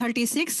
36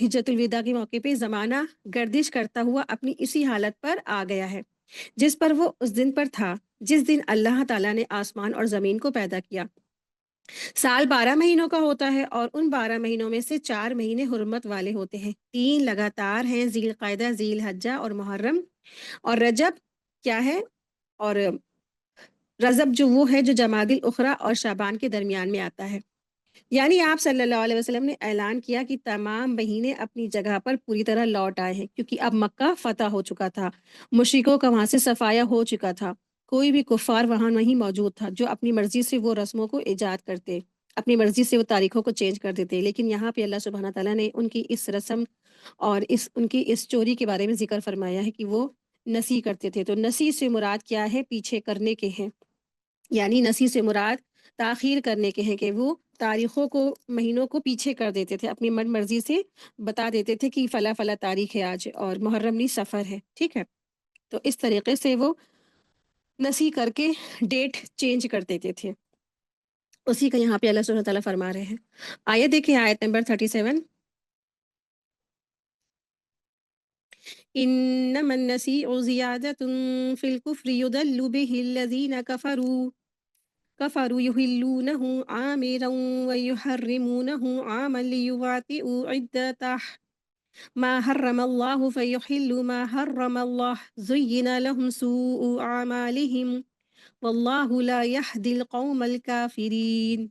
ہجرت الوداع کے موقع پہ زمانہ گردش کرتا ہوا اپنی اسی حالت پر آ گیا ہے جس پر وہ اس دن پر تھا جس دن اللہ تعالیٰ نے آسمان اور زمین کو پیدا کیا۔ سال 12 مہینوں کا ہوتا ہے اور ان 12 مہینوں میں سے 4 مہینے حرمت والے ہوتے ہیں، 3 لگاتار ہیں، ذی القعدہ، ذی الحجہ اور محرم، اور رجب کیا ہے، اور رجب جو وہ ہے جو جمادی الاخری اور شعبان کے درمیان میں آتا ہے۔ یعنی آپ صلی اللہ علیہ وسلم نے اعلان کیا کہ تمام مہینے اپنی جگہ پر پوری طرح لوٹ آئے ہیں، کیونکہ اب مکہ فتح ہو چکا تھا، مشرکوں کا وہاں سے صفایا ہو چکا تھا، کوئی بھی کفار وہاں نہیں موجود تھا جو اپنی مرضی سے وہ رسموں کو ایجاد کرتے، اپنی مرضی سے وہ تاریخوں کو چینج کر دیتے۔ لیکن یہاں پہ اللہ سبحانہ تعالیٰ نے ان کی اس رسم اور ان کی اس چوری کے بارے میں ذکر فرمایا ہے کہ وہ نسی کرتے تھے۔ تو نسی سے مراد کیا ہے؟ پیچھے کرنے کے ہیں، یعنی نسی سے مراد تاخیر کرنے کے ہیں، کہ وہ تاریخوں کو، مہینوں کو پیچھے کر دیتے تھے، اپنی من مرضی سے بتا دیتے تھے کہ فلاں فلاں تاریخ ہے آج اور محرم نہیں سفر ہے، ٹھیک ہے۔ تو اس طریقے سے وہ نسی کر کے ڈیٹ چینج کر دیتے تھے۔ اسی کا یہاں پہ اللہ سبحانہ تعالیٰ فرما رہے ہیں۔ آیت دیکھیں، آیت نمبر 37، انما النسیء زیادۃ فی الکفر یضل به الذین كفروا يحلونه عامرا ويحرمونه عاما ليواطئوا عدة ما حرم الله فيحلوا ما حرم الله زين لهم سوء أعمالهم والله لا يهدي القوم الكافرين۔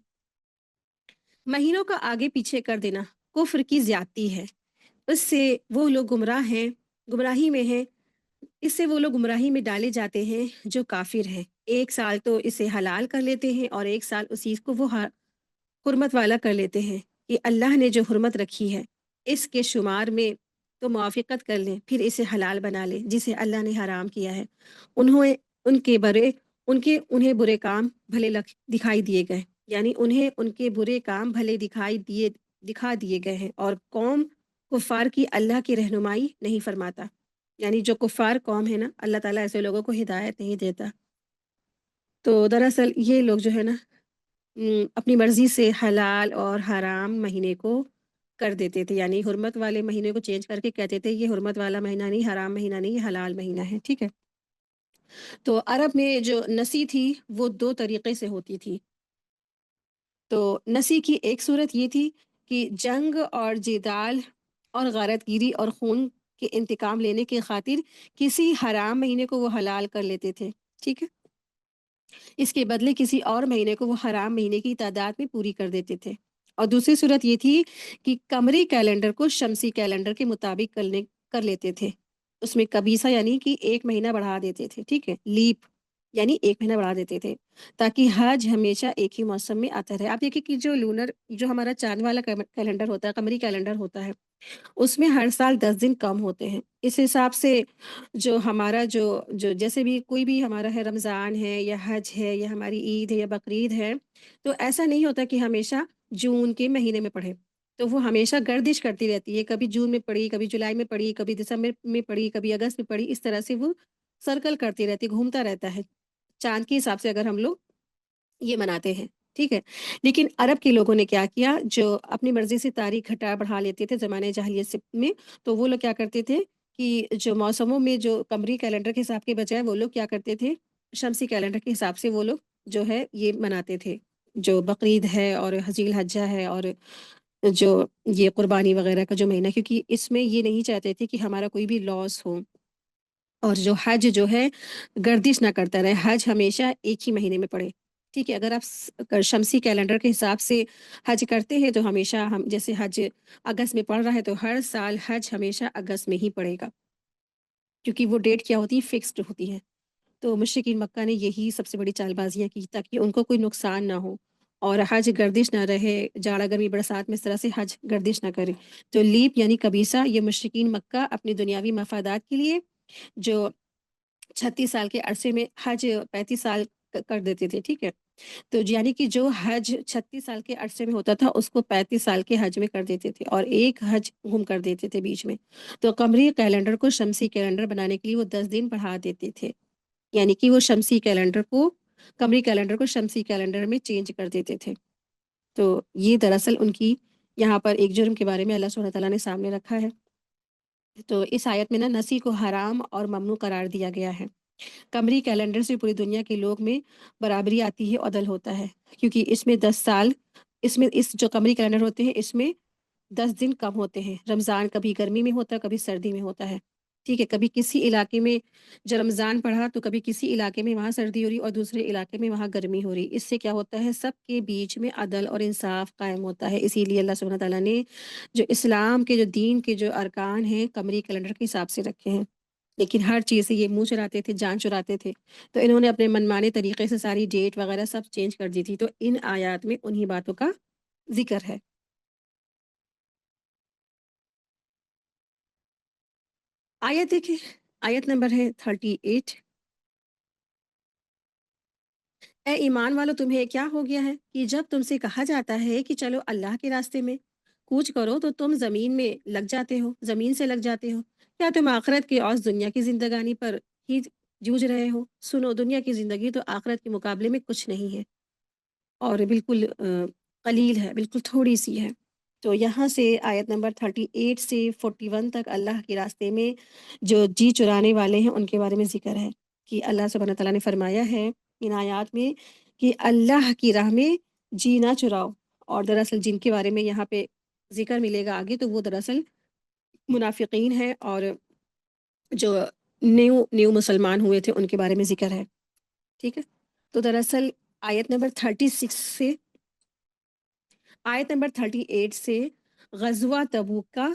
مہینوں کا آگے پیچھے کر دینا کفر کی زیادتی ہے، اس سے وہ لوگ گمراہ ہیں، گمراہی میں ہیں، اس سے وہ لوگ گمراہی میں ڈالے جاتے ہیں جو کافر ہیں۔ ایک سال تو اسے حلال کر لیتے ہیں اور ایک سال اسی کو وہ حرمت والا کر لیتے ہیں کہ اللہ نے جو حرمت رکھی ہے اس کے شمار میں تو موافقت کر لیں، پھر اسے حلال بنا لیں جسے اللہ نے حرام کیا ہے۔ انہیں برے کام بھلے دکھائی دیے گئے، یعنی انہیں ان کے برے کام بھلے دکھا دیے گئے ہیں، اور قوم کفار کی اللہ کی رہنمائی نہیں فرماتا، یعنی جو کفار قوم ہے نا، اللہ تعالیٰ ایسے لوگوں کو ہدایت نہیں دیتا۔ تو دراصل یہ لوگ جو ہے نا اپنی مرضی سے حلال اور حرام مہینے کو کر دیتے تھے، یعنی حرمت والے مہینے کو چینج کر کے کہتے تھے یہ حرمت والا مہینہ نہیں، حرام مہینہ نہیں، یہ حلال مہینہ ہے، ٹھیک ہے۔ تو عرب میں جو نسی تھی وہ 2 طریقے سے ہوتی تھی۔ تو نسی کی ایک صورت یہ تھی کہ جنگ اور جدال اور غارت گیری اور خون کے انتقام لینے کی خاطر کسی حرام مہینے کو وہ حلال کر لیتے تھے، ٹھیک ہے، اس کے بدلے کسی اور مہینے کو وہ حرام مہینے کی تعداد میں پوری کر دیتے تھے۔ اور دوسری صورت یہ تھی کہ قمری کیلنڈر کو شمسی کیلنڈر کے مطابق کر لیتے تھے، اس میں کبیسہ یعنی کہ 1 مہینہ بڑھا دیتے تھے، ٹھیک ہے، لیپ یعنی 1 مہینہ بڑھا دیتے تھے تاکہ حج ہمیشہ ایک ہی موسم میں آتا رہے۔ آپ دیکھیں کہ جو ہمارا چاند والا کیلنڈر ہوتا ہے، قمری کیلنڈر ہوتا ہے، اس میں ہر سال 10 دن کم ہوتے ہیں۔ اس حساب سے جو ہمارا جو جیسے بھی کوئی بھی ہمارا ہے، رمضان ہے یا حج ہے یا ہماری عید ہے یا بقرعید ہے، تو ایسا نہیں ہوتا کہ ہمیشہ جون کے مہینے میں پڑھے، تو وہ ہمیشہ گردش کرتی رہتی ہے، کبھی جون میں پڑھی، کبھی جولائی میں پڑھی، کبھی دسمبر میں پڑھی، کبھی اگست میں پڑھی، اس طرح سے وہ سرکل کرتی رہتی، گھومتا رہتا ہے چاند کے حساب سے، اگر ہم لوگ یہ مناتے ہیں، ٹھیک ہے۔ لیکن عرب کے لوگوں نے کیا کیا، جو اپنی مرضی سے تاریخ گھٹا بڑھا لیتے تھے زمانے جاہلیت میں، تو وہ لوگ کیا کرتے تھے کہ جو موسموں میں جو قمری کیلنڈر کے حساب کے بجائے وہ لوگ کیا کرتے تھے، شمسی کیلنڈر کے حساب سے وہ لوگ جو ہے یہ مناتے تھے، جو بقرعید ہے اور ذی الحجہ ہے اور جو یہ قربانی وغیرہ کا جو مہینہ، کیونکہ اس میں یہ نہیں چاہتے تھے کہ ہمارا کوئی بھی لاس ہو، اور جو حج جو ہے گردش نہ کرتا رہے، حج ہمیشہ ایک ہی مہینے میں پڑے، ٹھیک ہے۔ اگر آپ شمسی کیلنڈر کے حساب سے حج کرتے ہیں تو ہمیشہ ہم جیسے حج اگست میں پڑ رہا ہے تو ہر سال حج ہمیشہ اگست میں ہی پڑے گا، کیونکہ وہ ڈیٹ کیا ہوتی ہے، فکسڈ ہوتی ہے۔ تو مشرکین مکہ نے یہی سب سے بڑی چال بازیاں کی تاکہ ان کو کوئی نقصان نہ ہو اور حج گردش نہ رہے، جاڑا گرمی برسات میں اس طرح سے حج گردش نہ کرے۔ تو لیپ یعنی کبیسہ، یہ مشرکین مکہ اپنی دنیاوی مفادات کے لیے جو 36 سال کے عرصے میں حج 35 سال کر دیتے تھے، ٹھیک ہے۔ تو یعنی کہ جو حج 36 سال کے عرصے میں ہوتا تھا اس کو 35 سال کے حج میں کر دیتے تھے، اور ایک حج گم کر دیتے تھے بیچ میں۔ تو قمری کیلنڈر کو شمسی کیلنڈر بنانے کے لیے وہ 10 دن بڑھا دیتے تھے، یعنی کہ وہ شمسی کیلنڈر کو، قمری کیلنڈر کو شمسی کیلنڈر میں چینج کر دیتے تھے۔ تو یہ دراصل ان کی یہاں پر ایک جرم کے بارے میں اللہ سبحانہ تعالیٰ نے سامنے رکھا ہے۔ تو اس آیت میں نا نسی کو حرام اور ممنوع قرار دیا گیا ہے۔ قمری کیلنڈر سے پوری دنیا کے لوگ میں برابری آتی ہے، عدل ہوتا ہے، کیونکہ اس میں 10 سال، اس جو قمری کیلنڈر ہوتے ہیں اس میں 10 دن کم ہوتے ہیں۔ رمضان کبھی گرمی میں ہوتا ہے، کبھی سردی میں ہوتا ہے، ٹھیک ہے۔ کبھی کسی علاقے میں جو رمضان پڑھا تو کبھی کسی علاقے میں وہاں سردی ہو رہی اور دوسرے علاقے میں وہاں گرمی ہو رہی۔ اس سے کیا ہوتا ہے، سب کے بیچ میں عدل اور انصاف قائم ہوتا ہے۔ اسی لیے اللہ سبحانہ تعالیٰ نے جو اسلام کے جو دین کے جو ارکان ہیں قمری کیلنڈر کے حساب سے رکھے ہیں، لیکن ہر چیز سے یہ منہ چراتے تھے، جان چراتے تھے، تو انہوں نے اپنے منمانے طریقے سے ساری ڈیٹ وغیرہ سب چینج کر دی تھی۔ تو ان آیات میں انہی باتوں کا ذکر ہے۔ آیت دیکھیں، آیت نمبر ہے 38۔ اے ایمان والو، تمہیں کیا ہو گیا ہے کہ جب تم سے کہا جاتا ہے کہ چلو اللہ کے راستے میں کوچ کرو تو تم زمین میں لگ جاتے ہو، زمین سے لگ جاتے ہو؟ کیا تم آخرت کی اور دنیا کی زندگانی پر ہی جوجھ رہے ہو؟ سنو، دنیا کی زندگی تو آخرت کے مقابلے میں کچھ نہیں ہے، اور بالکل قلیل ہے، بالکل تھوڑی سی ہے۔ تو یہاں سے آیت نمبر 38 سے 41 تک اللہ کے راستے میں جو جی چرانے والے ہیں ان کے بارے میں ذکر ہے، کہ اللہ سبحانہ تعالیٰ نے فرمایا ہے ان آیات میں کہ اللہ کی راہ میں جی نہ چراؤ۔ اور دراصل جن کے بارے میں یہاں پہ ذکر ملے گا آگے، تو وہ دراصل منافقین ہیں، اور جو نیو نیو مسلمان ہوئے تھے ان کے بارے میں ذکر ہے، ٹھیک ہے۔ تو دراصل آیت نمبر 36 سے آیت نمبر 38 سے غزوہ تبوک کا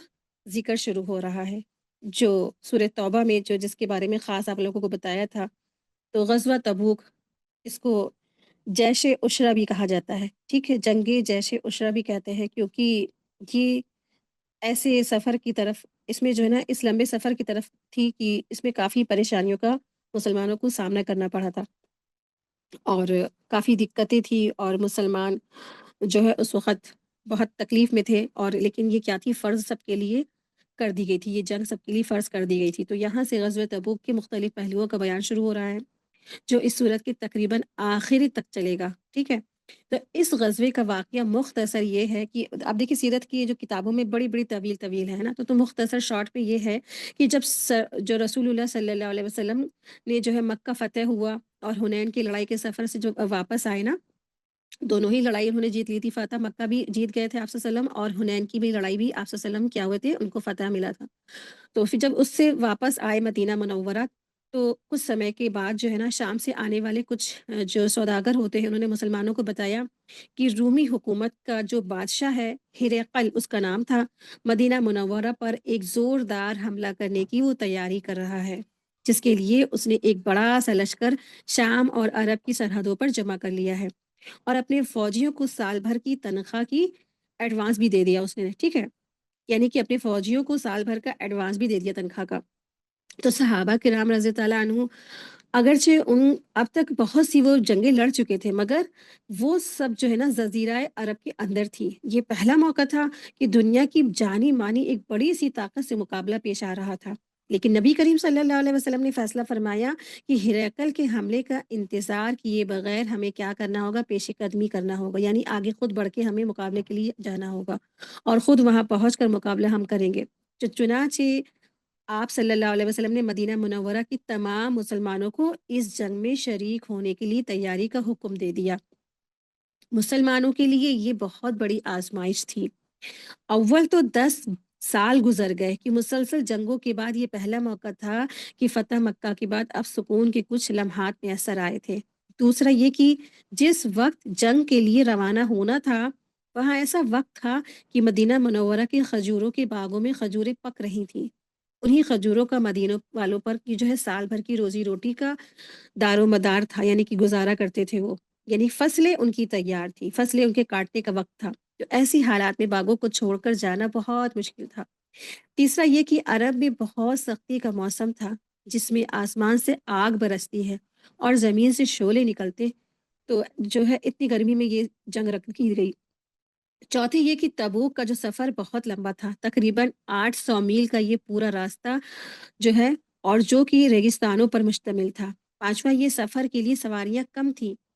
ذکر شروع ہو رہا ہے، جو سورہ توبہ میں جو جس کے بارے میں خاص آپ لوگوں کو بتایا تھا۔ تو غزوہ تبوک، اس کو جیش عشرہ بھی کہا جاتا ہے، ٹھیک ہے، جنگ جیش عشرہ بھی کہتے ہیں، کیونکہ یہ ایسے سفر کی طرف، اس میں جو ہے نا اس لمبے سفر کی طرف تھی کہ اس میں کافی پریشانیوں کا مسلمانوں کو سامنا کرنا پڑا تھا، اور کافی دقتیں تھی، اور مسلمان جو ہے اس وقت بہت تکلیف میں تھے، اور لیکن یہ کیا تھی، فرض سب کے لیے کر دی گئی تھی، یہ جنگ سب کے لیے فرض کر دی گئی تھی۔ تو یہاں سے غزوہ تبوک کے مختلف پہلوؤں کا بیان شروع ہو رہا ہے، جو اس صورت کے تقریباً آخری تک چلے گا، ٹھیک ہے۔ تو اس غزوے کا واقعہ مختصر یہ ہے کہ اب دیکھیے سیرت کی جو کتابوں میں بڑی بڑی طویل طویل ہے نا، تو مختصر شارٹ پہ یہ ہے کہ جب جو رسول اللہ صلی اللہ علیہ وسلم نے جو ہے مکہ فتح ہوا اور حنین کی لڑائی کے سفر سے جو واپس آئے نا، دونوں ہی لڑائی انہوں نے جیت لی تھی، فتح مکہ بھی جیت گئے تھے آپ صلی اللہ علیہ وسلم، اور حنین کی بھی لڑائی بھی آپ صلی اللہ علیہ وسلم کیا ہوئے تھے، ان کو فتح ملا تھا۔ تو پھر جب اس سے واپس آئے مدینہ منورہ، تو کچھ سمے کے بعد جو ہے نا شام سے آنے والے کچھ جو سوداگر ہوتے ہیں، انہوں نے مسلمانوں کو بتایا کہ رومی حکومت کا جو بادشاہ ہے، ہرقل اس کا نام تھا، مدینہ منورہ پر ایک زوردار حملہ کرنے کی وہ تیاری کر رہا ہے، جس کے لیے اس نے ایک بڑا سا لشکر شام اور عرب کی سرحدوں پر جمع کر لیا ہے، اور اپنے فوجیوں کو سال بھر کی تنخواہ کی ایڈوانس بھی دے دیا اس نے، ٹھیک ہے، یعنی کہ اپنے فوجیوں کو سال بھر کا ایڈوانس بھی دے دیا تنخواہ کا۔ تو صحابہ کرام رضی اللہ عنہ، اگرچہ اب تک بہت سی وہ جنگیں لڑ چکے تھے، مگر وہ سب جو ہے نا جزیرہ عرب کے اندر تھی، یہ پہلا موقع تھا کہ دنیا کی جانی مانی ایک بڑی سی طاقت سے مقابلہ پیش آ رہا تھا، لیکن نبی کریم صلی اللہ علیہ وسلم نے فیصلہ فرمایا کہ ہرقل کے حملے کا انتظار کیے بغیر ہمیں کیا کرنا ہوگا، پیش قدمی کرنا ہوگا، یعنی آگے خود بڑھ کے ہمیں مقابلے کے لیے جانا ہوگا، اور خود وہاں پہنچ کر مقابلہ ہم کریں گے۔ چنانچہ آپ صلی اللہ علیہ وسلم نے مدینہ منورہ کی تمام مسلمانوں کو اس جنگ میں شریک ہونے کے لیے تیاری کا حکم دے دیا۔ مسلمانوں کے لیے یہ بہت بڑی آزمائش تھی۔ اول تو 10 سال گزر گئے کہ مسلسل جنگوں کے بعد یہ پہلا موقع تھا کہ فتح مکہ کے بعد اب سکون کے کچھ لمحات میسر آئے تھے۔ دوسرا یہ کہ جس وقت جنگ کے لیے روانہ ہونا تھا، وہاں ایسا وقت تھا کہ مدینہ منورہ کے کھجوروں کے باغوں میں کھجوریں پک رہی تھیں، انہی کھجوروں کا مدینہ والوں پر کی جو ہے سال بھر کی روزی روٹی کا دار و مدار تھا، یعنی کہ گزارا کرتے تھے وہ، یعنی فصلیں ان کی تیار تھی، فصلیں ان کے کاٹنے کا وقت تھا، تو ایسی حالات میں باغوں کو چھوڑ کر جانا بہت مشکل تھا۔ تیسرا یہ کہ عرب میں بہت سختی کا موسم تھا، جس میں آسمان سے آگ برستی ہے اور زمین سے شعلے نکلتے، تو جو ہے اتنی گرمی میں یہ جنگ رکھ کی گئی۔ چوتھی یہ کہ تبوک کا جو سفر بہت لمبا تھا، تقریباً 800 میل کا یہ پورا راستہ جو ہے، اور جو کہ ریگستانوں پر مشتمل تھا۔ پانچواں، یہ سفر کے لیے سواریاں کم تھیں،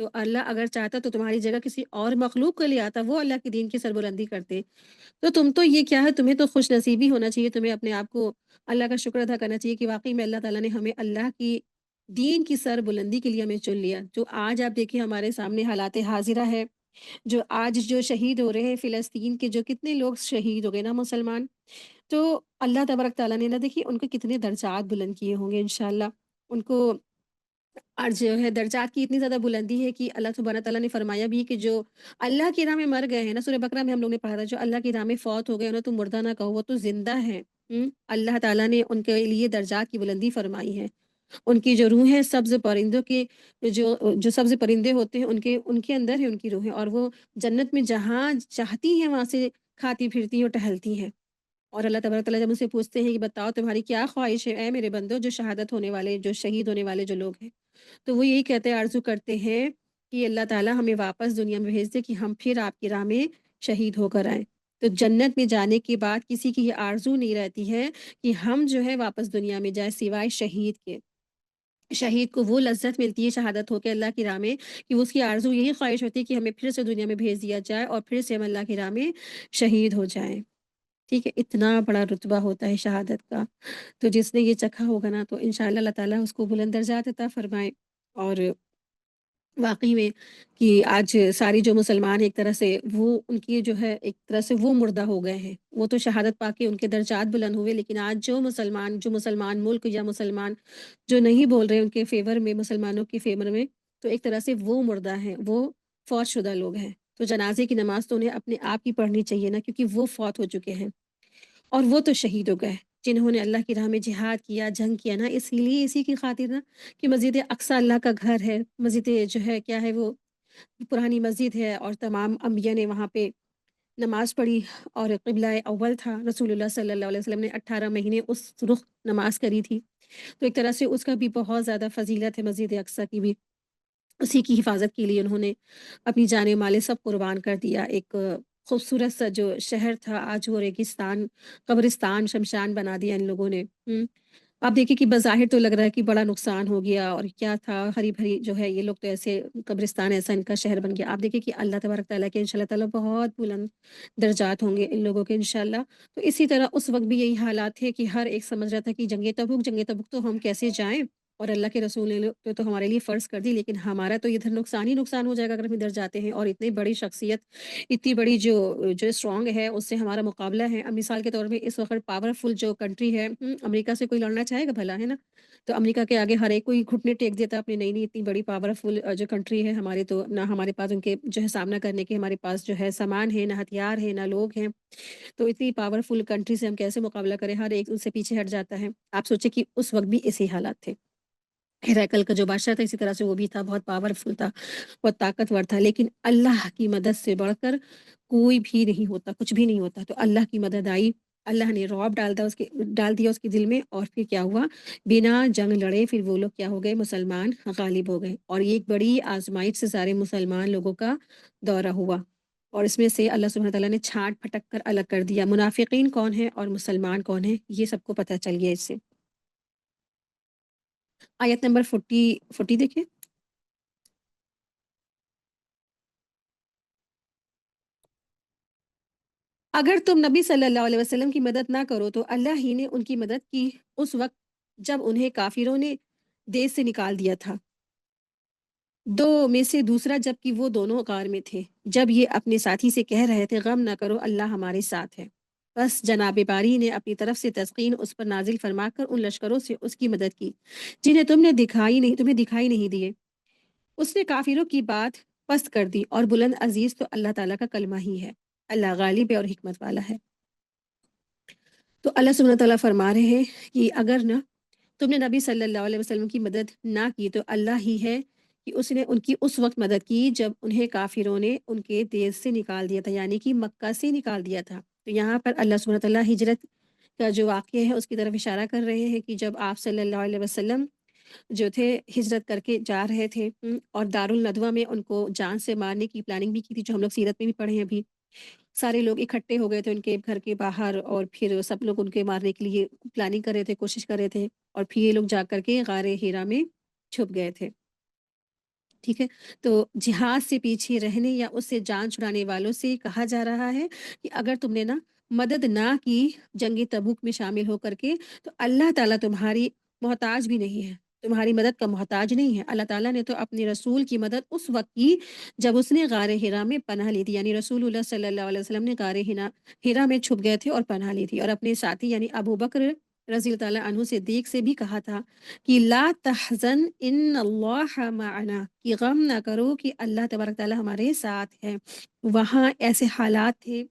تو اللہ اگر چاہتا تو تمہاری جگہ کسی اور مخلوق کو لے آتا، وہ اللہ کے دین کی سربلندی کرتے۔ تو تم تو یہ کیا ہے، تمہیں تو خوش نصیبی ہونا چاہیے، تمہیں اپنے آپ کو اللہ کا شکر ادا کرنا چاہیے کہ واقعی میں اللہ تعالیٰ نے ہمیں اللہ کی دین کی سر بلندی کے لیے ہمیں چن لیا۔ جو آج آپ دیکھیں ہمارے سامنے حالات حاضرہ ہے، جو آج جو شہید ہو رہے ہیں فلسطین کے، جو کتنے لوگ شہید ہو گئے نا مسلمان، تو اللہ تبارک تعالیٰ نے نا دیکھیے ان کے کتنے درجات بلند کیے ہوں گے انشاءاللہ۔ ان کو اور جو ہے درجات کی اتنی زیادہ بلندی ہے کہ اللہ سبحانہ تعالیٰ نے فرمایا بھی کہ جو اللہ کی راہ میں مر گئے ہیں نا، سورہ بقرہ میں ہم لوگ نے پڑھا تھا، جو اللہ کی راہ میں فوت ہو گئے انہیں تو مردہ نہ کہو، وہ تو زندہ ہیں۔ اللہ تعالیٰ نے ان کے لیے درجات کی بلندی فرمائی ہے۔ ان کی جو روحیں سبز پرندوں کے، جو جو سبز پرندے ہوتے ہیں ان کے اندر ہے ان کی روحیں، اور وہ جنت میں جہاں چاہتی ہیں وہاں سے کھاتی پھرتی ہیں اور ٹہلتی ہیں۔ اور اللہ تبارک تعالیٰ جب ان سے پوچھتے ہیں کہ بتاؤ تمہاری کیا خواہش ہے اے میرے بندو، جو شہادت ہونے والے، جو شہید ہونے والے جو لوگ ہیں، تو وہ یہی کہتے ہیں، آرزو کرتے ہیں کہ اللہ تعالیٰ ہمیں واپس دنیا میں بھیج دے کہ ہم پھر آپ کی راہ میں شہید ہو کر آئیں۔ تو جنت میں جانے کے بعد کسی کی یہ آرزو نہیں رہتی ہے کہ ہم جو ہے واپس دنیا میں جائیں سوائے شہید کے۔ شہید کو وہ لذت ملتی ہے شہادت ہو کے اللہ کی راہ میں کہ وہ اس کی آرزو یہی خواہش ہوتی ہے کہ ہمیں پھر سے دنیا میں بھیج دیا جائے اور پھر سے ہم اللہ کی راہ میں شہید ہو جائیں۔ ٹھیک ہے، اتنا بڑا رتبہ ہوتا ہے شہادت کا۔ تو جس نے یہ چکھا ہوگا نا، تو انشاءاللہ اللہ تعالیٰ اس کو بلند درجات عطا فرمائے۔ اور واقعی میں کہ آج ساری جو مسلمان ایک طرح سے وہ ان کی جو ہے ایک طرح سے وہ مردہ ہو گئے ہیں، وہ تو شہادت پا کے ان کے درجات بلند ہوئے، لیکن آج جو مسلمان ملک یا مسلمان جو نہیں بول رہے ان کے فیور میں، مسلمانوں کے فیور میں، تو ایک طرح سے وہ مردہ ہیں، وہ فوت شدہ لوگ ہیں۔ تو جنازے کی نماز تو انہیں اپنے آپ ہی پڑھنی چاہیے نا، کیونکہ وہ فوت ہو چکے ہیں اور وہ تو شہید ہو گئے جنہوں نے اللہ کی راہ میں جہاد کیا، جنگ کیا نا، اسی لیے اسی کی خاطر نا کہ مسجد اقصی اللہ کا گھر ہے، مسجد جو ہے کیا ہے، وہ پرانی مسجد ہے، اور تمام انبیاء نے وہاں پہ نماز پڑھی، اور قبلہ اول تھا رسول اللہ صلی اللہ علیہ وسلم نے 18 مہینے اس رخ نماز کری تھی۔ تو ایک طرح سے اس کا بھی بہت زیادہ فضیلت ہے، مسجد اقصی کی بھی، اسی کی حفاظت کے لیے انہوں نے اپنی جان مال سب قربان کر دیا۔ ایک خوبصورت سا جو شہر تھا آج وہ ریگستان، قبرستان، شمشان بنا دیا ان لوگوں نے۔ آپ دیکھیں کہ بظاہر تو لگ رہا ہے کہ بڑا نقصان ہو گیا، اور کیا تھا، ہری بھری جو ہے یہ لوگ تو ایسے قبرستان ایسا ان کا شہر بن گیا۔ آپ دیکھیں کہ اللہ تبارک تعالیٰ کے انشاء اللہ تعالیٰ بہت بلند درجات ہوں گے ان لوگوں کے انشاءاللہ۔ تو اسی طرح اس وقت بھی یہی حالات تھے کہ ہر ایک سمجھ رہا تھا کہ جنگ تبوک تو ہم کیسے جائیں، اور اللہ کے رسول نے تو ہمارے لیے فرض کر دی، لیکن ہمارا تو ادھر نقصان ہی نقصان ہو جائے گا اگر ہم ادھر جاتے ہیں، اور اتنی بڑی شخصیت، اتنی بڑی جو اسٹرانگ ہے، اس سے ہمارا مقابلہ ہے۔ اب مثال کے طور پہ اس وقت پاورفل جو کنٹری ہے، امریکہ سے کوئی لڑنا چاہے گا بھلا، ہے نا؟ تو امریکہ کے آگے ہر ایک کوئی گھٹنے ٹیک دیتا اپنی، نہیں نہیں، اتنی بڑی پاورفل جو کنٹری ہے ہماری، تو نہ ہمارے پاس ان کے جو ہے سامنا کرنے کے ہمارے پاس جو ہے سامان ہے، نہ ہتھیار ہے، نہ لوگ ہیں۔ تو اتنی پاورفل کنٹری سے ہم کیسے مقابلہ کریں، ہر ایک ان سے پیچھے ہٹ جاتا ہے۔ آپ سوچیں کہ اس وقت بھی اسی حالات تھے۔ ہیراکل کا جو بادشاہ تھا اسی طرح سے وہ بھی تھا، بہت پاورفل تھا، بہت طاقتور تھا، لیکن اللہ کی مدد سے بڑھ کر کوئی بھی نہیں ہوتا، کچھ بھی نہیں ہوتا۔ تو اللہ کی مدد آئی، اللہ نے رعب ڈال دیا اس کے دل میں، اور پھر کیا ہوا، بنا جنگ لڑے پھر وہ لوگ کیا ہو گئے، مسلمان غالب ہو گئے، اور یہ ایک بڑی آزمائش سے سارے مسلمان لوگوں کا دورہ ہوا، اور اس میں سے اللہ سبحانہ تعالیٰ نے چھانٹ پھٹک کر الگ کر دیا، منافقین کون ہیں اور مسلمان کون ہیں، یہ سب کو پتہ چل گیا اس سے۔ آیت نمبر 40 دیکھیں۔ اگر تم نبی صلی اللہ علیہ وسلم کی مدد نہ کرو تو اللہ ہی نے ان کی مدد کی اس وقت جب انہیں کافروں نے دیش سے نکال دیا تھا، دو میں سے دوسرا جبکہ وہ دونوں غار میں تھے، جب یہ اپنے ساتھی سے کہہ رہے تھے غم نہ کرو، اللہ ہمارے ساتھ ہے۔ بس جناب باری نے اپنی طرف سے تسکین اس پر نازل فرما کر ان لشکروں سے اس کی مدد کی جنہیں تمہیں دکھائی نہیں دیے۔ اس نے کافروں کی بات پست کر دی، اور بلند عزیز تو اللہ تعالیٰ کا کلمہ ہی ہے، اللہ غالب ہے اور حکمت والا ہے۔ تو اللہ سبحانہ تعالیٰ فرما رہے ہیں کہ اگر نہ تم نے نبی صلی اللہ علیہ وسلم کی مدد نہ کی تو اللہ ہی ہے کہ اس نے ان کی اس وقت مدد کی جب انہیں کافروں نے ان کے دیش سے نکال دیا تھا، یعنی کہ مکہ سے نکال دیا تھا۔ تو یہاں پر اللہ سبحانہ تعالیٰ ہجرت کا جو واقعہ ہے اس کی طرف اشارہ کر رہے ہیں کہ جب آپ صلی اللہ علیہ وسلم جو تھے ہجرت کر کے جا رہے تھے، اور دارالندوہ میں ان کو جان سے مارنے کی پلاننگ بھی کی تھی، جو ہم لوگ سیرت میں بھی پڑھے ہیں ابھی، سارے لوگ اکٹھے ہو گئے تھے ان کے گھر کے باہر، اور پھر سب لوگ ان کے مارنے کے لیے پلاننگ کر رہے تھے، کوشش کر رہے تھے، اور پھر یہ لوگ جا کر کے غار ہیرا میں چھپ گئے تھے۔ ٹھیک ہے؟ تو جہاد سے پیچھے رہنے یا اس سے جان چھڑانے والوں سے کہا جا رہا ہے کہ اگر تم نے نا مدد نہ کی جنگ تبوک میں شامل ہو کر کے، تو اللہ تعالیٰ تمہاری محتاج بھی نہیں ہے، تمہاری مدد کا محتاج نہیں ہے۔ اللہ تعالیٰ نے تو اپنے رسول کی مدد اس وقت کی جب اس نے غار حرا میں پناہ لی تھی، یعنی رسول اللہ صلی اللہ علیہ وسلم نے غار حرا میں چھپ گئے تھے اور پناہ لی تھی، اور اپنے ساتھی یعنی ابو بکر رضی اللہ تعالیٰ عنہ صدیق سے بھی کہا تھا کہ لا تحزن ان اللہ معنا، کہ غم نہ کرو کہ اللہ تبارک تعالیٰ ہمارے ساتھ ہے۔ وہاں ایسے حالات تھے،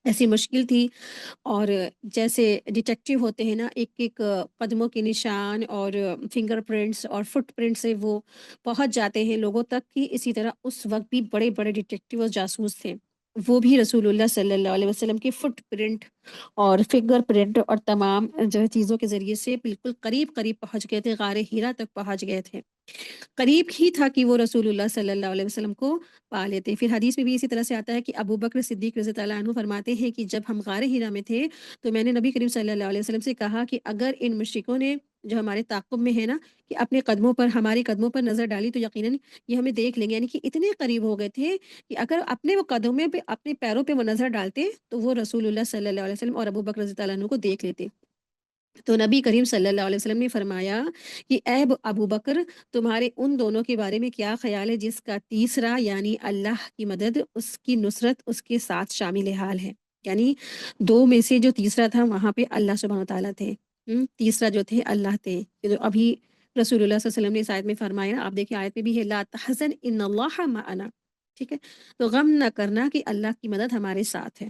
ایسی مشکل تھی، اور جیسے ڈیٹیکٹیو ہوتے ہیں نا، ایک ایک قدموں کے نشان اور فنگر پرنٹس اور فٹ پرنٹ سے وہ پہنچ جاتے ہیں لوگوں تک، کہ اسی طرح اس وقت بھی بڑے بڑے ڈیٹیکٹیو اور جاسوس تھے، وہ بھی رسول اللہ صلی اللہ علیہ وسلم کے فٹ پرنٹ اور فنگر پرنٹ اور تمام جو ہے چیزوں کے ذریعے سے بالکل قریب قریب پہنچ گئے تھے، غار ہیرا تک پہنچ گئے تھے، قریب ہی تھا کہ وہ رسول اللہ صلی اللہ علیہ وسلم کو پا لیتے۔ پھر حدیث میں بھی اسی طرح سے آتا ہے کہ ابو بکر صدیق رضی اللہ عنہ فرماتے ہیں کہ جب ہم غار ہیرا میں تھے تو میں نے نبی کریم صلی اللہ علیہ وسلم سے کہا کہ اگر ان مشرکوں نے جو ہمارے تعاقب میں ہے نا، کہ اپنے قدموں پر، ہمارے قدموں پر نظر ڈالی تو یقیناً یہ ہمیں دیکھ لیں گے، یعنی کہ اتنے قریب ہو گئے تھے کہ اگر اپنے وہ قدموں پہ، اپنے پیروں پہ وہ نظر ڈالتے تو وہ رسول اللہ صلی اللہ علیہ وسلم اور ابو بکر رضی اللہ عنہ کو دیکھ لیتے۔ تو نبی کریم صلی اللہ علیہ وسلم نے فرمایا کہ اے ابو بکر، تمہارے ان دونوں کے بارے میں کیا خیال ہے جس کا تیسرا یعنی اللہ کی مدد، اس کی نصرت اس کے ساتھ شامل حال ہے؟ یعنی دو میں سے جو تیسرا تھا وہاں پہ اللہ سبحانہ وتعالیٰ تھے، تیسرا جو تھے اللہ تھے، کہ جو ابھی رسول اللہ صلی اللہ علیہ وسلم نے اس آیت میں فرمایا نا، آپ دیکھیں آیت میں بھی ہے لا تحزن ان اللہ معنا، ٹھیک ہے؟ تو غم نہ کرنا کہ اللہ کی مدد ہمارے ساتھ ہے۔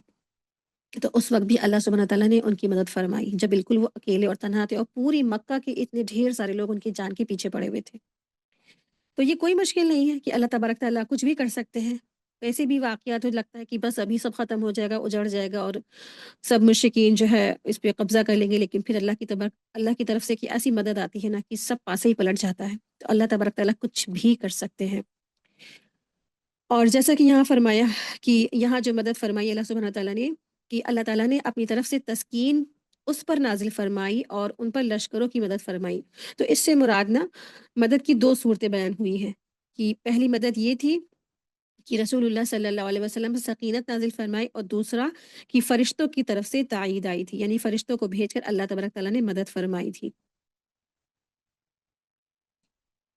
تو اس وقت بھی اللہ سبحانہ تعالیٰ نے ان کی مدد فرمائی جب بالکل وہ اکیلے اور تنہا تھے، اور پوری مکہ کے اتنے ڈھیر سارے لوگ ان کی جان کے پیچھے پڑے ہوئے تھے۔ تو یہ کوئی مشکل نہیں ہے کہ اللہ تبارک تعالیٰ کچھ بھی کر سکتے ہیں۔ ویسے بھی واقعات تو لگتا ہے کہ بس ابھی سب ختم ہو جائے گا، اجڑ جائے گا، اور سب مشرکین جو ہے اس پہ قبضہ کر لیں گے، لیکن پھر اللہ کی طرف سے کہ ایسی مدد آتی ہے نا کہ سب پاسے ہی پلٹ جاتا ہے، تو اللہ تبارک تعالیٰ کچھ بھی کر سکتے ہیں۔ اور جیسا کہ یہاں فرمایا کہ یہاں جو مدد فرمائی اللہ سبحانہ تعالیٰ نے، کہ اللہ تعالیٰ نے اپنی طرف سے تسکین اس پر نازل فرمائی اور ان پر لشکروں کی مدد فرمائی۔ تو اس سے مراد نا مدد کی دو صورتیں بیان ہوئی ہیں، کہ پہلی مدد یہ تھی کہ رسول اللہ صلی اللہ علیہ وسلم سے سکینت نازل فرمائی، اور دوسرا کہ فرشتوں کی طرف سے تائید آئی تھی، یعنی فرشتوں کو بھیج کر اللہ تبارک تعالیٰ نے مدد فرمائی تھی۔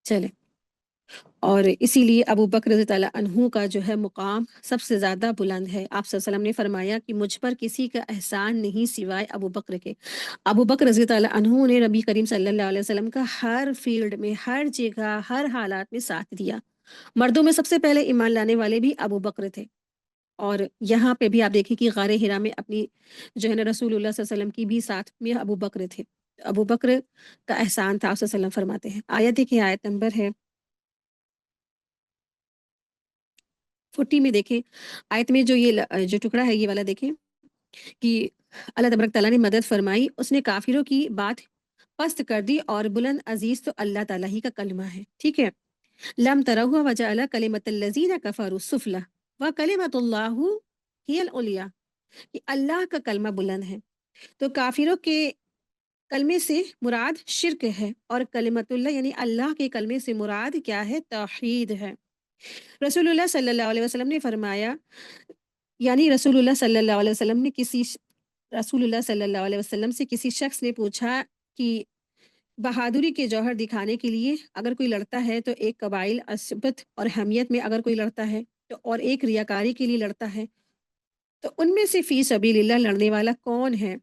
چلے، اور اسی لیے ابو بکر رضی اللہ عنہ کا جو ہے مقام سب سے زیادہ بلند ہے۔ آپ صلی اللہ علیہ وسلم نے فرمایا کہ مجھ پر کسی کا احسان نہیں سوائے ابو بکر کے۔ ابو بکر رضی اللہ عنہ نے نبی کریم صلی اللہ علیہ وسلم کا ہر فیلڈ میں، ہر جگہ، ہر حالات میں ساتھ دیا۔ مردوں میں سب سے پہلے ایمان لانے والے بھی ابو بکر تھے، اور یہاں پہ بھی آپ دیکھیں کہ غار حرا میں اپنی جو ہے نا رسول اللہ صلی اللہ علیہ وسلم کی بھی ساتھ میں ابو بکر تھے۔ ابو بکر کا احسان تھا، آپ صلی اللہ علیہ وسلم فرماتے ہیں۔ آیت دیکھیں، آیت نمبر ہے 40 میں دیکھیں، آیت میں جو یہ جو ٹکڑا ہے یہ والا دیکھیں، کہ اللہ تبارک تعالیٰ نے مدد فرمائی، اس نے کافروں کی بات پست کر دی، اور بلند عزیز تو اللہ تعالیٰ ہی کا کلمہ ہے، ٹھیک ہے؟ لم تروا وجعل کلمۃ الذین کفروا السفلی وکلمۃ اللہ ہی العلیٰ، کہ اللہ کا کلمہ بلند ہے، تو کافروں کے کلمے سے مراد شرک ہے، اور کلمۃ اللہ یعنی اللہ کے کلمے سے مراد کیا ہے؟ توحید ہے۔ رسول اللہ صلی اللہ علیہ وسلم نے فرمایا، یعنی رسول اللہ صلی اللہ علیہ وسلم سے کسی شخص نے پوچھا کہ بہادری کے جوہر دکھانے کے لیے اگر کوئی لڑتا ہے تو ایک قبائل عصبت اور حمیت میں اگر کوئی لڑتا ہے تو، اور ایک ریاکاری کے لیے لڑتا ہے، تو ان میں سے فی سبیل اللہ لڑنے والا کون ہے؟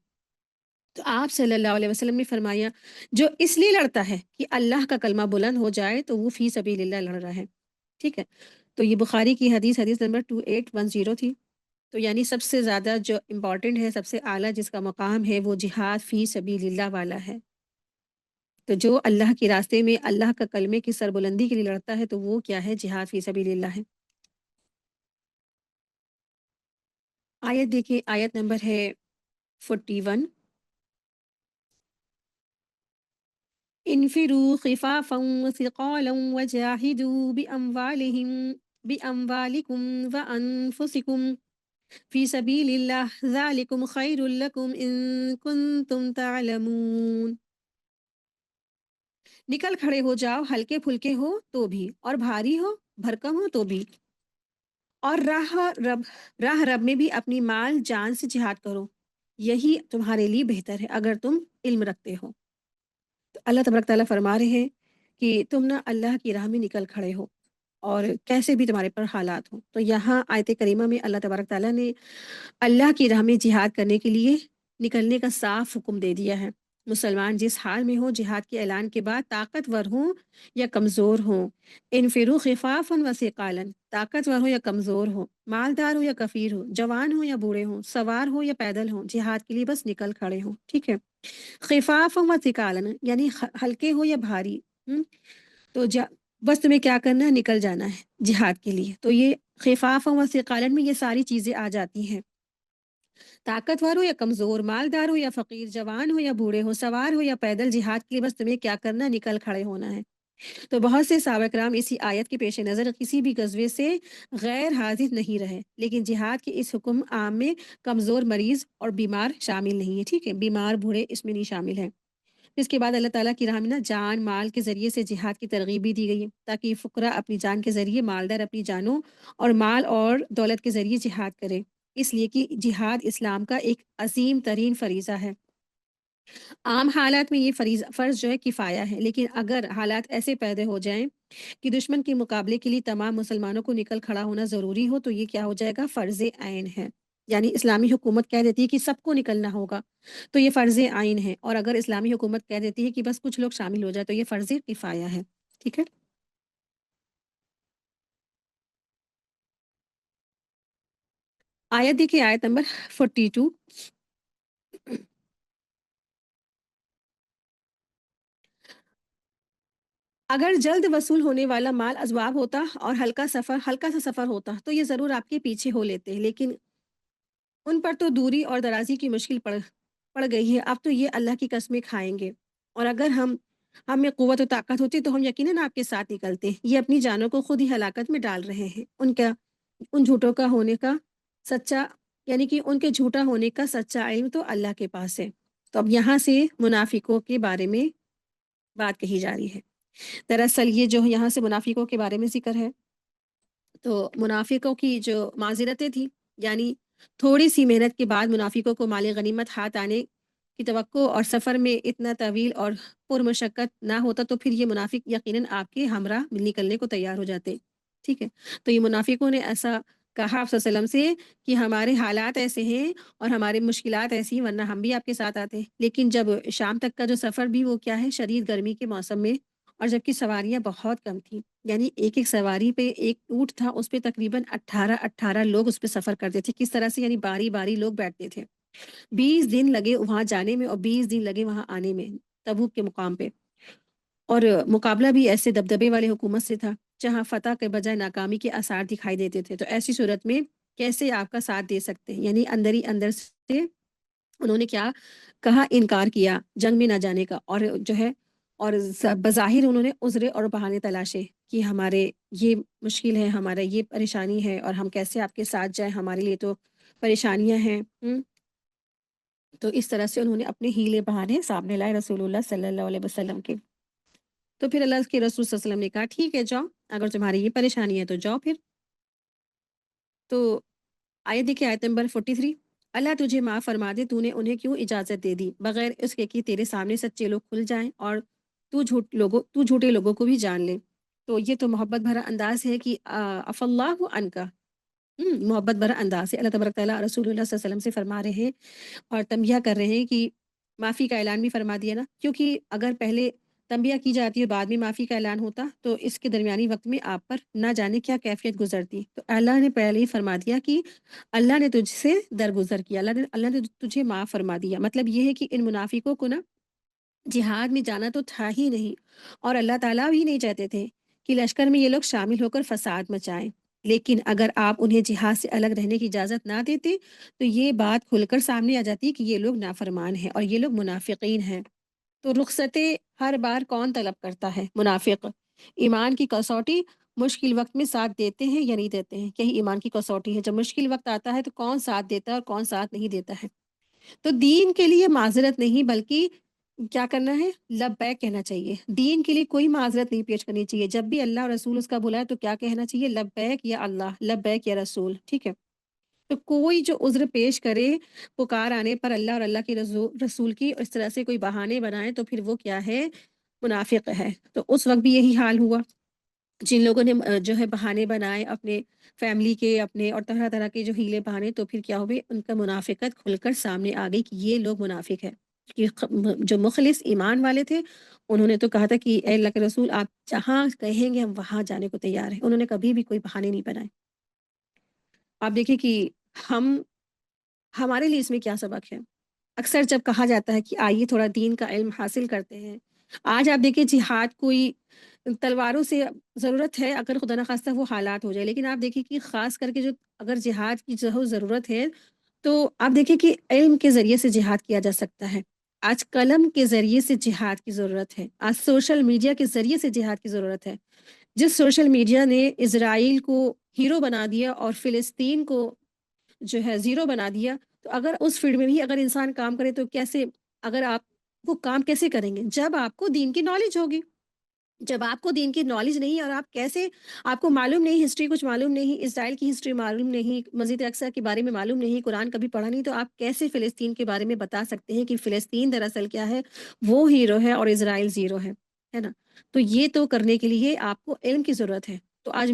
تو آپ صلی اللہ علیہ وسلم نے فرمایا جو اس لیے لڑتا ہے کہ اللہ کا کلمہ بلند ہو جائے تو وہ فی سبیل اللہ لڑ رہا ہے، ٹھیک ہے؟ تو یہ بخاری کی حدیث نمبر 2810 تھی۔ تو یعنی سب سے زیادہ جو امپورٹنٹ ہے، سب سے اعلیٰ جس کا مقام ہے، وہ جہاد فی سبیل اللہ والا ہے۔ تو جو اللہ کے راستے میں اللہ کا کلمے کی سربلندی کے لیے لڑتا ہے تو وہ کیا ہے؟ جہاد فی سبیل اللہ ہے۔ آیت دیکھیے، آیت نمبر ہے 41، انفروا خفافا وثقالا وجاهدوا بأموالكم وأنفسكم في سبيل الله ذلكم خير لكم إن كنتم تعلمون۔ نکل کھڑے ہو جاؤ، ہلکے پھلکے ہو تو بھی، اور بھاری ہو بھرکم ہو تو بھی، اور راہ رب میں بھی اپنی مال جان سے جہاد کرو، یہی تمہارے لیے بہتر ہے اگر تم علم رکھتے ہو۔ تو اللہ تبارک تعالیٰ فرما رہے ہیں کہ تم نہ اللہ کی راہ میں نکل کھڑے ہو، اور کیسے بھی تمہارے پر حالات ہوں۔ تو یہاں آیت کریمہ میں اللہ تبارک تعالیٰ نے اللہ کی راہ میں جہاد کرنے کے لیے نکلنے کا صاف حکم دے دیا ہے۔ مسلمان جس حال میں ہو، جہاد کے اعلان کے بعد، طاقتور ہوں یا کمزور ہوں، انفروا خفافا وثقالا، طاقتور ہو یا کمزور ہو، مالدار ہو یا کفیر ہو، جوان ہو یا بوڑھے ہوں، سوار ہو یا پیدل ہوں، جہاد کے لیے بس نکل کھڑے ہوں، ٹھیک ہے۔ خفافا وثقالا یعنی ہلکے ہو یا بھاری، تو بس تمہیں کیا کرنا ہے، نکل جانا ہے جہاد کے لیے۔ تو یہ خفافا وثقالا میں یہ ساری چیزیں آ جاتی ہیں، طاقتور ہو یا کمزور، مالدار ہو یا فقیر، جوان ہو یا بوڑھے ہو، سوار ہو یا پیدل، جہاد کے لیے بس تمہیں کیا کرنا، نکل کھڑے ہونا ہے۔ تو بہت سے صحابہ کرام اسی آیت کے پیش نظر کسی بھی غزوے سے غیر حاضر نہیں رہے، لیکن جہاد کے اس حکم عام میں کمزور، مریض اور بیمار شامل نہیں ہے، ٹھیک ہے، بیمار بوڑھے اس میں نہیں شامل ہیں۔ اس کے بعد اللہ تعالیٰ کی راہ میں نا جان مال کے ذریعے سے جہاد کی ترغیب بھی دی گئی ہے، تاکہ فقراء اپنی جان کے ذریعے، مالدار اپنی جانوں اور مال اور دولت کے ذریعے جہاد کرے، اس لیے کہ جہاد اسلام کا ایک عظیم ترین فریضہ ہے۔ عام حالات میں یہ فرض جو ہے کفایہ ہے، لیکن اگر حالات ایسے پیدا ہو جائیں کہ دشمن کے مقابلے کے لیے تمام مسلمانوں کو نکل کھڑا ہونا ضروری ہو، تو یہ کیا ہو جائے گا، فرض عین ہے۔ یعنی اسلامی حکومت کہہ دیتی ہے کہ سب کو نکلنا ہوگا، تو یہ فرض عین ہے، اور اگر اسلامی حکومت کہہ دیتی ہے کہ بس کچھ لوگ شامل ہو جائے تو یہ فرض کفایہ ہے، ٹھیک ہے۔ آیت دیکھیے، آیت نمبر 42۔ اگر جلد وصول ہونے والا مال اسباب ہوتا اور ہلکا سا سفر ہوتا تو یہ ضرور آپ کے پیچھے ہو لیتے، لیکن ان پر تو دوری اور درازی کی مشکل پڑ گئی ہے، اب تو یہ اللہ کی قسمیں کھائیں گے، اور اگر ہمیں قوت و طاقت ہوتی تو ہم یقیناً آپ کے ساتھ نکلتے۔ یہ اپنی جانوں کو خود ہی ہلاکت میں ڈال رہے ہیں، ان جھوٹوں کا ہونے کا سچا، یعنی کہ ان کے جھوٹا ہونے کا سچا علم تو اللہ کے پاس ہے۔ تو اب یہاں سے منافقوں کے بارے میں بات کہی جا رہی ہے۔ دراصل یہ جو یہاں سے منافقوں کے بارے میں ذکر ہے، تو منافقوں کی جو معذرتیں تھیں، یعنی تھوڑی سی محنت کے بعد منافقوں کو مال غنیمت ہاتھ آنے کی توقع اور سفر میں اتنا طویل اور پرمشقت نہ ہوتا تو پھر یہ منافق یقیناً آپ کے ہمراہ نکلنے کو تیار ہو جاتے، ٹھیک ہے۔ تو یہ منافقوں نے ایسا کہا آپ صلی اللہ علیہ وسلم سے کہ ہمارے حالات ایسے ہیں اور ہماری مشکلات ایسی ہیں، ورنہ ہم بھی آپ کے ساتھ آتے، لیکن جب شام تک کا جو سفر بھی وہ کیا ہے، شدید گرمی کے موسم میں، اور جبکہ سواریاں بہت کم تھیں، یعنی ایک ایک سواری پہ ایک اونٹ تھا، اس پہ تقریباً 18 لوگ اس پہ سفر کرتے تھے، کس طرح سے، یعنی باری باری لوگ بیٹھتے تھے۔ 20 دن لگے وہاں جانے میں اور 20 دن لگے وہاں آنے میں، تبوک کے مقام پہ، اور مقابلہ بھی ایسے دبدبے والے حکومت سے تھا جہاں فتح کے بجائے ناکامی کے آثار دکھائی دیتے تھے۔ تو ایسی صورت میں کیسے آپ کا ساتھ دے سکتے ہیں، یعنی اندر ہی اندر سے انہوں نے کیا کہا، انکار کیا جنگ میں نہ جانے کا، اور جو ہے، اور بظاہر انہوں نے عذر اور بہانے تلاشے کہ ہمارے یہ مشکل ہے، ہمارا یہ پریشانی ہے، اور ہم کیسے آپ کے ساتھ جائیں، ہمارے لیے تو پریشانیاں ہیں۔ تو اس طرح سے انہوں نے اپنے ہیلے بہانے سامنے لائے رسول اللہ صلی اللہ علیہ وسلم کے۔ تو پھر اللہ کے رسول صلی اللہ علیہ وسلم نے کہا ٹھیک ہے جاؤ، اگر تمہاری یہ پریشانی ہے تو جاؤ پھر۔ تو آیت دیکھیں، آیت نمبر 43۔ اللہ تجھے معاف فرما دے، تو نے انہیں کیوں اجازت دے دی بغیر اس کے کہ تیرے سامنے سچے لوگ کھل جائیں اور تو جھوٹے لوگوں کو بھی جان لے۔ تو یہ تو محبت بھرا انداز ہے کہ عف اللہ عنک، محبت بھرا انداز ہے۔ اللہ تبارک تعالیٰ رسول اللہ صلی اللہ علیہ وسلم سے فرما رہے ہیں اور تنبیہ کر رہے ہیں کہ معافی کا اعلان بھی فرما دیا نا، کیونکہ اگر پہلے تنبیہ کی جاتی ہے بعد میں معافی کا اعلان ہوتا تو اس کے درمیانی وقت میں آپ پر نہ جانے کیا کیفیت گزرتی۔ تو اللہ نے پہلے ہی فرما دیا کہ اللہ نے تجھ سے درگزر کیا، اللہ نے تجھے معاف فرما دیا۔ مطلب یہ ہے کہ ان منافقوں کو نا جہاد میں جانا تو تھا ہی نہیں، اور اللہ تعالیٰ بھی نہیں چاہتے تھے کہ لشکر میں یہ لوگ شامل ہو کر فساد مچائیں، لیکن اگر آپ انہیں جہاد سے الگ رہنے کی اجازت نہ دیتے تو یہ بات کھل کر سامنے آ جاتی کہ یہ لوگ نافرمان ہیں اور یہ لوگ منافقین ہیں۔ تو رخصتیں ہر بار کون طلب کرتا ہے؟ منافق۔ ایمان کی کسوٹی مشکل وقت میں ساتھ دیتے ہیں یا نہیں دیتے ہیں؟ یہی ایمان کی کسوٹی ہے، جب مشکل وقت آتا ہے تو کون ساتھ دیتا ہے اور کون ساتھ نہیں دیتا ہے۔ تو دین کے لیے معذرت نہیں بلکہ کیا کرنا ہے؟ لبیک کہنا چاہیے، دین کے لیے کوئی معذرت نہیں پیش کرنی چاہیے، جب بھی اللہ اور رسول اس کا بلائے تو کیا کہنا چاہیے؟ لبیک یا اللہ، لبیک یا رسول، ٹھیک ہے؟ تو کوئی جو عذر پیش کرے پکار آنے پر اللہ اور اللہ کے رسول کی، اس طرح سے کوئی بہانے بنائے تو پھر وہ کیا ہے؟ منافق ہے۔ تو اس وقت بھی یہی حال ہوا، جن لوگوں نے جو ہے بہانے بنائے اپنے فیملی کے، اپنے اور طرح طرح کے جو ہیلے بہانے، تو پھر کیا ہوئے؟ ان کا منافقت کھل کر سامنے آ گئی کہ یہ لوگ منافق ہیں۔ کہ جو مخلص ایمان والے تھے انہوں نے تو کہا تھا کہ اے اللہ کے رسول آپ جہاں کہیں گے ہم وہاں جانے کو تیار ہیں، انہوں نے کبھی بھی کوئی بہانے نہیں بنائے۔ آپ دیکھیں کہ ہم ہمارے لیے اس میں کیا سبق ہے؟ اکثر جب کہا جاتا ہے کہ آئیے تھوڑا دین کا علم حاصل کرتے ہیں، آج آپ دیکھیں جہاد کوئی تلواروں سے ضرورت ہے اگر خدا نخواستہ وہ حالات ہو جائے، لیکن آپ دیکھیں کہ خاص کر کے جو اگر جہاد کی جو ضرورت ہے تو آپ دیکھیں کہ علم کے ذریعے سے جہاد کیا جا سکتا ہے۔ آج قلم کے ذریعے سے جہاد کی ضرورت ہے، آج سوشل میڈیا کے ذریعے سے جہاد کی ضرورت ہے۔ جس سوشل میڈیا نے اسرائیل کو ہیرو بنا دیا اور فلسطین کو جو ہے زیرو بنا دیا، تو اگر اس فیلڈ میں بھی اگر انسان کام کرے تو کیسے؟ اگر آپ وہ کام کیسے کریں گے؟ جب آپ کو دین کی نالج ہوگی۔ جب آپ کو دین کی نالج نہیں اور آپ کیسے، آپ کو معلوم نہیں، ہسٹری کچھ معلوم نہیں، اسرائیل کی ہسٹری معلوم نہیں، مسجد اقصی کے بارے میں معلوم نہیں، قرآن کبھی پڑھا نہیں، تو آپ کیسے فلسطین کے بارے میں بتا سکتے ہیں کہ فلسطین دراصل کیا ہے؟ وہ ہیرو ہے اور اسرائیل زیرو ہے نا؟ تو یہ تو کرنے کے لیے آپ کو علم کی ضرورت ہے۔ تو آج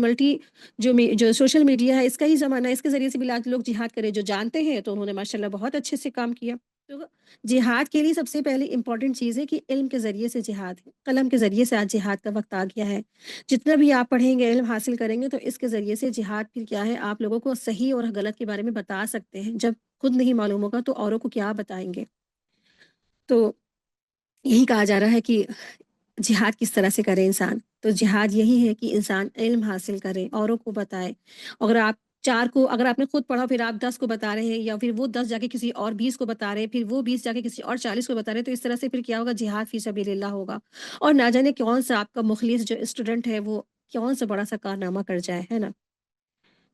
جو سوشل میڈیا ہے اس کا ہی زمانہ ہے، اس کے ذریعے سے بھی آج لوگ جہاد کرے جو جانتے ہیں، تو انہوں نے ماشاءاللہ بہت اچھے سے کام کیا۔ تو جہاد کے لیے سب سے پہلے امپورٹنٹ چیز ہے کہ علم کے ذریعے سے جہاد ہے، قلم کے ذریعے سے آج جہاد کا وقت آ گیا ہے۔ جتنا بھی آپ پڑھیں گے، علم حاصل کریں گے، تو اس کے ذریعے سے جہاد پھر کیا ہے؟ آپ لوگوں کو صحیح اور غلط کے بارے میں بتا سکتے ہیں۔ جب خود نہیں معلوم ہوگا تو اوروں کو کیا بتائیں گے؟ تو یہی کہا جا رہا ہے کہ جہاد کس طرح سے کرے انسان؟ تو جہاد یہی ہے کہ انسان علم حاصل کرے، اوروں کو بتائے۔ اگر آپ نے خود پڑھا پھر آپ 10 کو بتا رہے ہیں، یا پھر وہ 10 جا کے کسی اور 20 کو بتا رہے ہیں، پھر وہ 20 جا کے کسی اور 40 کو بتا رہے ہیں، تو اس طرح سے پھر کیا ہوگا؟ جہاد فی سبیل اللہ ہوگا۔ اور نہ جانے کون سا آپ کا مخلص جو اسٹوڈنٹ ہے وہ کون سا بڑا سا کارنامہ کر جائے، ہے نا؟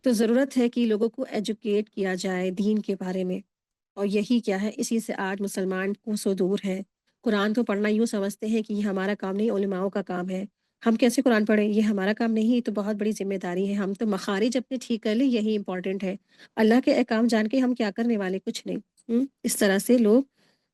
تو ضرورت ہے کہ لوگوں کو ایجوکیٹ کیا جائے دین کے بارے میں، اور یہی کیا ہے؟ اسی سے آج مسلمان کو سو دور ہے۔ قرآن تو پڑھنا یوں سمجھتے ہیں کہ یہ ہمارا کام نہیں، علماؤں کا کام ہے، ہم کیسے قرآن پڑھیں؟ یہ ہمارا کام نہیں، یہ تو بہت بڑی ذمہ داری ہے، ہم تو مخارج اپنے ٹھیک کر لیں، یہی امپورٹنٹ ہے۔ اللہ کے احکام جان کے ہم کیا کرنے والے؟ کچھ نہیں۔ اس طرح سے لوگ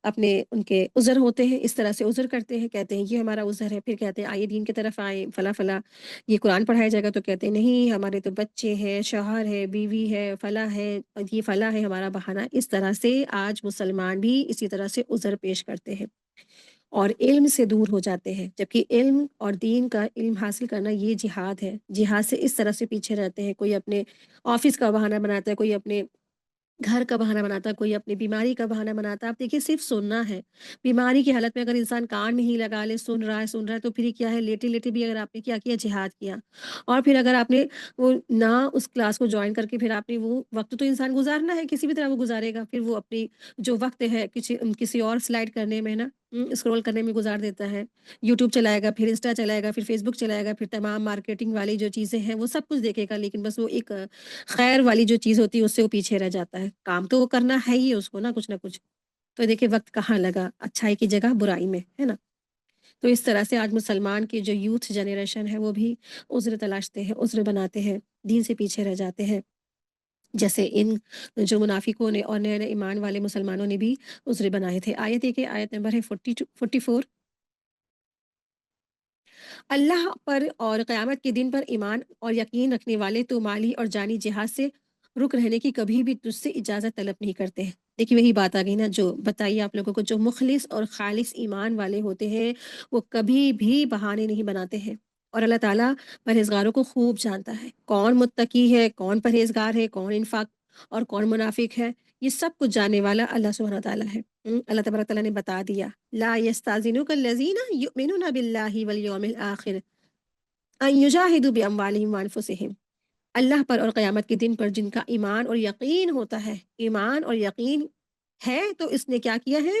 اپنے ان کے عذر ہوتے ہیں، اس طرح سے عذر کرتے ہیں، کہتے ہیں یہ ہمارا عذر ہے، پھر کہتے ہیں آئیے دین کی طرف آئیں، فلاں فلاں یہ قرآن پڑھایا جائے گا، تو کہتے ہیں نہیں ہمارے تو بچے ہیں، شوہر ہے، بیوی ہے، فلاں ہے، یہ فلاں ہے ہمارا بہانہ۔ اس طرح سے آج مسلمان بھی اسی طرح سے عذر پیش کرتے ہیں اور علم سے دور ہو جاتے ہیں، جبکہ علم اور دین کا علم حاصل کرنا یہ جہاد ہے۔ جہاد سے اس طرح سے پیچھے رہتے ہیں، کوئی اپنے آفس کا بہانہ بناتا ہے، کوئی اپنے گھر کا بہانہ بناتا، کوئی اپنی بیماری کا بہانہ بناتا۔ آپ دیکھیے صرف سننا ہے، بیماری کی حالت میں اگر انسان کان نہیں لگا لے، سن رہا ہے، تو پھر کیا ہے؟ لیٹے لیٹے بھی اگر آپ نے کیا کیا؟ جہاد کیا۔ اور پھر اگر آپ نے وہ نہ اس کلاس کو جوائن کر کے پھر آپ نے وہ وقت تو انسان گزارنا ہے، کسی بھی طرح وہ گزارے گا، پھر وہ اپنی جو وقت ہے کسی اور سلائڈ کرنے میں نا، اسکرول کرنے میں گزار دیتا ہے، یوٹیوب چلائے گا، پھر انسٹا چلائے گا، پھر فیس بک چلائے گا، پھر تمام مارکیٹنگ والی جو چیزیں ہیں وہ سب کچھ دیکھے گا، لیکن بس وہ ایک خیر والی جو چیز ہوتی ہے اس سے وہ پیچھے رہ جاتا ہے۔ کام تو وہ کرنا ہے ہی اس کو نا، کچھ نہ کچھ۔ تو دیکھیں وقت کہاں لگا اچھائی کی جگہ برائی میں، ہے نا؟ تو اس طرح سے آج مسلمان کی جو یوتھ جنریشن ہے وہ بھی عذر تلاشتے ہیں، عذر بناتے ہیں، دین سے پیچھے رہ جاتے ہیں، جیسے ان جو منافقوں نے اور نئے نئے ایمان والے مسلمانوں نے بھی عذر بنائے تھے۔ آیت دیکھیں، آیت نمبر ہے 44۔ اللہ پر اور قیامت کے دن پر ایمان اور یقین رکھنے والے تو مالی اور جانی جہاد سے رک رہنے کی کبھی بھی تجھ سے اجازت طلب نہیں کرتے ہیں۔ دیکھیے وہی بات آ گئی نا، جو بتائیے آپ لوگوں کو، جو مخلص اور خالص ایمان والے ہوتے ہیں وہ کبھی بھی بہانے نہیں بناتے ہیں، اور اللہ تعالیٰ پرہیزگاروں کو خوب جانتا ہے، کون متقی ہے، کون پرہیزگار ہے، کون انفاق اور کون منافق ہے، یہ سب کچھ جاننے والا اللہ سبحانہ تعالیٰ ہے۔ اللہ تبارک تعالیٰ نے بتا دیا، لا یستاذنک الذین یؤمنون باللہ والیوم الآخر ان یجاہدوا باموالہم وانفسہم۔ اللہ پر اور قیامت کے دن پر جن کا ایمان اور یقین ہوتا ہے، ایمان اور یقین ہے، تو اس نے کیا کیا ہے؟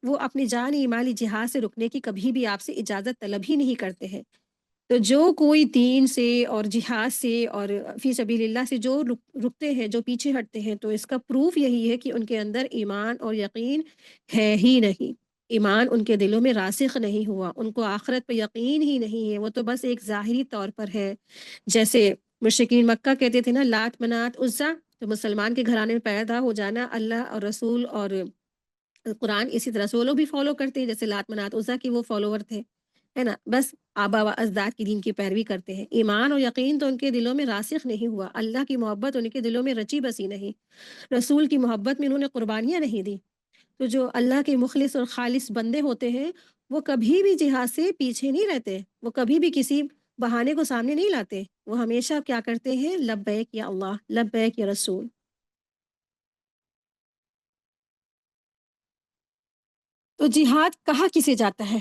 وہ اپنی جانی مالی جہاد سے رکنے کی کبھی بھی آپ سے اجازت طلب ہی نہیں کرتے ہیں۔ تو جو کوئی دین سے اور جہاد سے اور فی سبیل اللہ سے جو رکتے ہیں، جو پیچھے ہٹتے ہیں، تو اس کا پروف یہی ہے کہ ان کے اندر ایمان اور یقین ہے ہی نہیں۔ ایمان ان کے دلوں میں راسخ نہیں ہوا، ان کو آخرت پہ یقین ہی نہیں ہے، وہ تو بس ایک ظاہری طور پر ہے۔ جیسے مشرکین مکہ کہتے تھے نا، لات منات عزا، تو مسلمان کے گھرانے میں پیدا ہو جانا اللہ اور رسول اور قرآن اسی طرح سے وہ لوگ بھی فالو کرتے ہیں، جیسے لات منات عزا کی وہ فالوور تھے، ہے نا، بس آبا و اجداد کی دین کی پیروی کرتے ہیں۔ ایمان اور یقین تو ان کے دلوں میں راسخ نہیں ہوا، اللہ کی محبت ان کے دلوں میں رچی بسی نہیں، رسول کی محبت میں انہوں نے قربانیاں نہیں دی۔ تو جو اللہ کے مخلص اور خالص بندے ہوتے ہیں، وہ کبھی بھی جہاد سے پیچھے نہیں رہتے، وہ کبھی بھی کسی بہانے کو سامنے نہیں لاتے، وہ ہمیشہ کیا کرتے ہیں، لبیک یا اللہ، لبیک یا رسول۔ تو جہاد کہاں کسے جاتا ہے،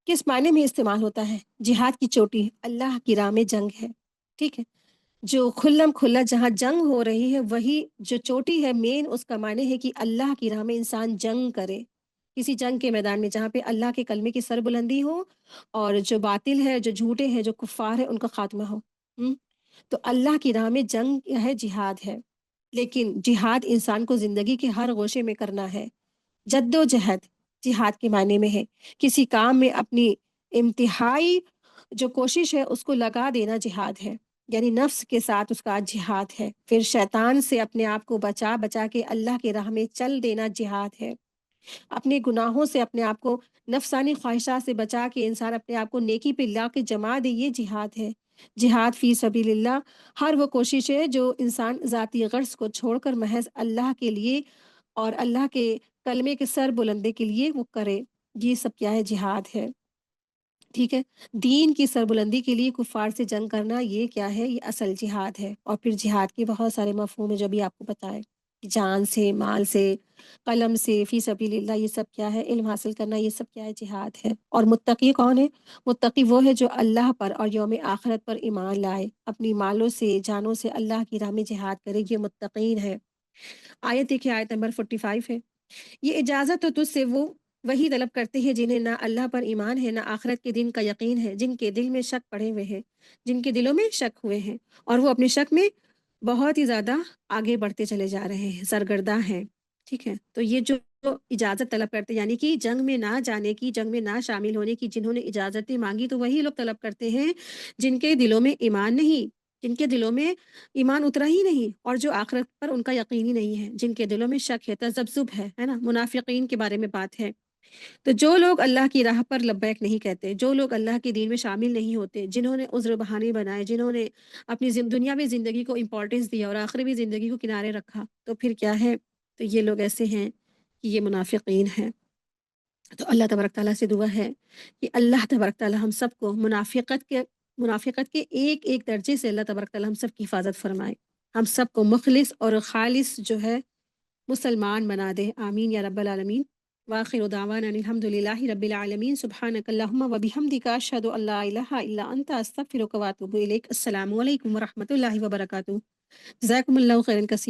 کس معنی میں استعمال ہوتا ہے؟ جہاد کی چوٹی اللہ کی راہ میں جنگ ہے، ٹھیک ہے، جو کھلم کھلا جہاں جنگ ہو رہی ہے وہی جو چوٹی ہے، مین اس کا معنی ہے کہ اللہ کی راہ میں انسان جنگ کرے، کسی جنگ کے میدان میں جہاں پہ اللہ کے کلمے کی سربلندی ہو، اور جو باطل ہے، جو جھوٹے ہیں، جو کفار ہے، ان کا خاتمہ ہو۔ ہم؟ تو اللہ کی راہ میں جنگ ہے، جہاد ہے، لیکن جہاد انسان کو زندگی کے ہر گوشے میں کرنا ہے۔ جد و جہد جہاد کے معنی میں ہے کسی کام میں اپنی انتہائی جو کوشش ہے اس کو لگا دینا، جہاد ہے، یعنی نفس کے ساتھ اس کا جہاد ہے، پھر شیطان سے اپنے آپ کو بچا بچا کے اللہ کے راہ میں چل دینا، جہاد ہے، اپنے گناہوں سے اپنے آپ کو، نفسانی خواہشات سے بچا کے انسان اپنے آپ کو نیکی پہ لا کے جما دے، یہ جہاد ہے۔ جہاد فی سبیل اللہ ہر وہ کوشش ہے جو انسان ذاتی غرض کو چھوڑ کر محض اللہ کے لیے اور اللہ کے کلمے کے سر بلندے کے لیے وہ کرے، یہ سب کیا ہے، جہاد ہے، ٹھیک ہے۔ دین کی سربلندی کے لیے کفار سے جنگ کرنا، یہ کیا ہے، یہ اصل جہاد ہے۔ اور پھر جہاد کے بہت سارے مفہوم ہیں جو بھی آپ کو بتائے، جان سے، مال سے، قلم سے، فی سبیل اللہ، یہ سب کیا ہے، علم حاصل کرنا، یہ سب کیا ہے، جہاد ہے۔ اور متقی کون ہے؟ متقی وہ ہے جو اللہ پر اور یوم آخرت پر ایمان لائے، اپنی مالوں سے، جانوں سے اللہ کی راہ میں جہاد کرے، یہ متقین ہے۔ آیت دیکھیے، آیت نمبر 45 ہے، یہ اجازت تو تجھ سے وہ وہی طلب کرتے ہیں جنہیں نہ اللہ پر ایمان ہے، نہ آخرت کے دن کا یقین ہے، جن کے دل میں شک پڑے ہوئے ہیں، جن کے دلوں میں شک ہوئے ہیں، اور وہ اپنے شک میں بہت ہی زیادہ آگے بڑھتے چلے جا رہے ہیں، سرگرداں ہیں، ٹھیک ہے۔ تو یہ جو اجازت طلب کرتے، یعنی کہ جنگ میں نہ جانے کی، جنگ میں نہ شامل ہونے کی جنہوں نے اجازتیں مانگی، تو وہی لوگ طلب کرتے ہیں جن کے دلوں میں ایمان نہیں، جن کے دلوں میں ایمان اترا ہی نہیں، اور جو آخرت پر ان کا یقین ہی نہیں ہے، جن کے دلوں میں شک ہے، تذبذب ہے نا، منافقین کے بارے میں بات ہے۔ تو جو لوگ اللہ کی راہ پر لبیک نہیں کہتے، جو لوگ اللہ کے دین میں شامل نہیں ہوتے، جنہوں نے عذر بہانے بنائے، جنہوں نے اپنی دنیاوی زندگی کو امپورٹنس دیا اور آخروی زندگی کو کنارے رکھا، تو پھر کیا ہے، تو یہ لوگ ایسے ہیں کہ یہ منافقین ہیں۔ تو اللہ تبارک تعالیٰ سے دعا ہے کہ اللہ تبارک تعالیٰ ہم سب کو منافقت کے ایک ایک درجے سے اللہ تبارک تعالیٰ ہم سب کی حفاظت فرمائے، ہم سب کو مخلص اور خالص جو ہے مسلمان بنا دے، آمین یا رب العالمین۔ وآخر دعوانا ان الحمد للہ رب العالمین، سبحانک اللہم و بحمدک، اشہد ان لا الہ الا انت، استغفرک و اتوب الیک۔ السلام علیکم ورحمۃ اللہ وبرکاتہ۔ جزاکم اللہ خیرا کثیرا۔